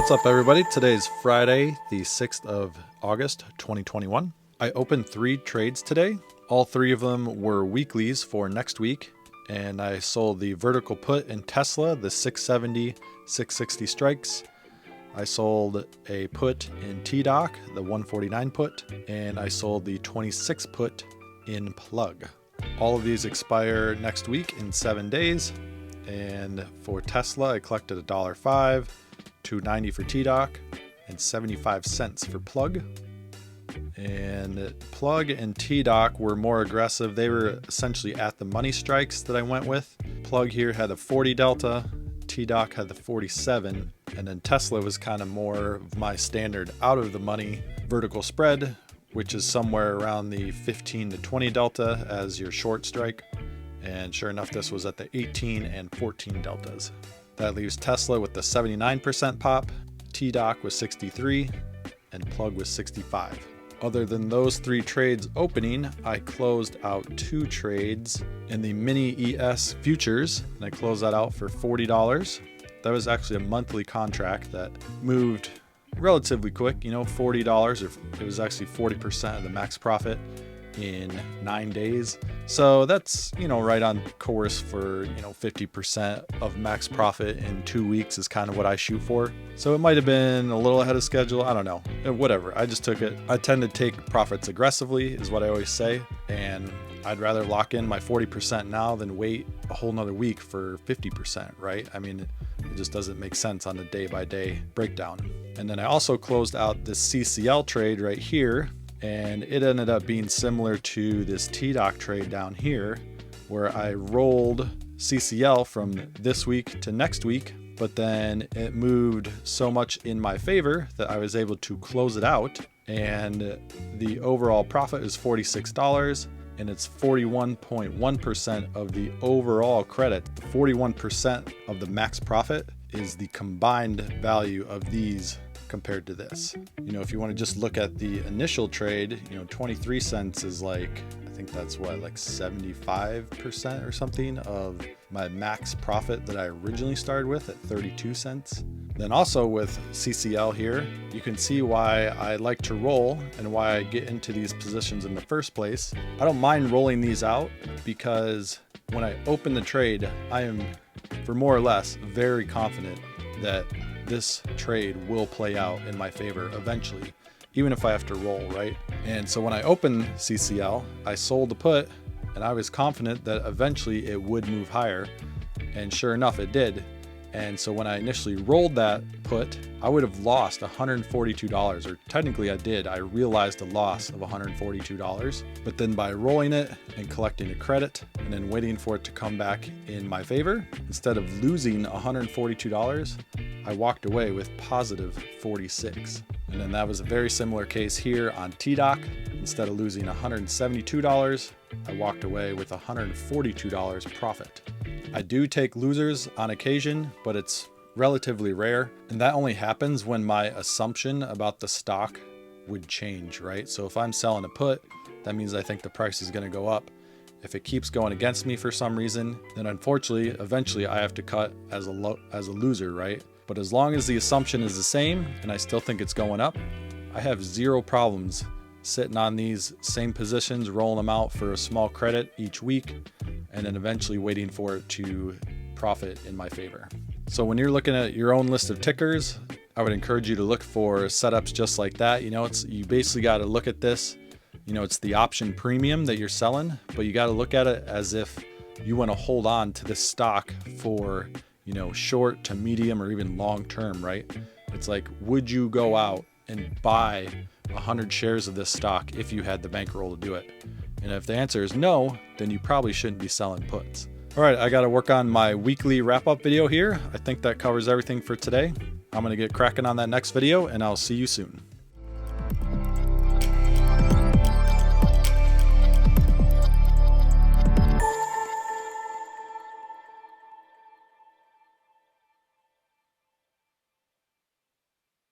What's up, everybody? Today is Friday, the 6th of August, 2021. I opened 3 trades today. All 3 of them were weeklies for next week, and I sold the vertical put in Tesla, the 670, 660 strikes. I sold a put in TDOC, the 149 put, and I sold the 26 put in Plug. All of these expire next week in 7 days. And for Tesla, I collected $1.05, $2.90 for TDOC, and 75 cents for Plug. And Plug and TDOC were more aggressive. They were essentially at the money strikes that I went with. Plug here had a 40 delta, TDOC had the 47, and then Tesla was kind of more of my standard out of the money vertical spread, which is somewhere around the 15 to 20 delta as your short strike. And sure enough, this was at the 18 and 14 deltas. That leaves Tesla with the 79% pop, TDOC was 63, and Plug was 65. Other than those 3 trades opening, I closed out 2 trades in the mini ES futures, and I closed that out for $40. That was actually a monthly contract that moved relatively quick, $40, or it was actually 40% of the max profit in 9 days. So that's, right on course for, 50% of max profit in 2 weeks is kind of what I shoot for. So it might have been a little ahead of schedule. I don't know. Whatever. I just took it. I tend to take profits aggressively is what I always say. And I'd rather lock in my 40% now than wait a whole nother week for 50%, right? I mean, it just doesn't make sense on a day-by-day breakdown. And then I also closed out this CCL trade right here. And it ended up being similar to this TDOC trade down here, where I rolled CCL from this week to next week, but then it moved so much in my favor that I was able to close it out. And the overall profit is $46, and it's 41.1% of the overall credit. 41% of the max profit is the combined value of these compared to this. If you want to just look at the initial trade, 23 cents is like, I think that's what, like 75% or something of my max profit that I originally started with at 32 cents. Then also with CCL here, you can see why I like to roll and why I get into these positions in the first place. I don't mind rolling these out because when I open the trade, I am, for more or less, very confident that this trade will play out in my favor eventually, even if I have to roll, right? And so when I opened CCL, I sold the put and I was confident that eventually it would move higher. And sure enough, it did. And so when I initially rolled that put, I would have lost $142, or technically I did. I realized a loss of $142, but then by rolling it and collecting a credit and then waiting for it to come back in my favor, instead of losing $142, I walked away with positive 46. And then that was a very similar case here on TDOC. Instead of losing $172, I walked away with $142 profit. I do take losers on occasion, but it's relatively rare. And that only happens when my assumption about the stock would change, right? So if I'm selling a put, that means I think the price is going to go up. If it keeps going against me for some reason, then unfortunately, eventually I have to cut as a loser, right? But as long as the assumption is the same and I still think it's going up, I have 0 problems sitting on these same positions, rolling them out for a small credit each week, and then eventually waiting for it to profit in my favor. So when you're looking at your own list of tickers, I would encourage you to look for setups just like that. You basically got to look at this. It's the option premium that you're selling, but you got to look at it as if you want to hold on to this stock for, short to medium or even long term, right? It's like, would you go out and buy 100 shares of this stock if you had the bankroll to do it? And if the answer is no, then you probably shouldn't be selling puts. All right, I got to work on my weekly wrap-up video here. I think that covers everything for today. I'm going to get cracking on that next video, and I'll see you soon.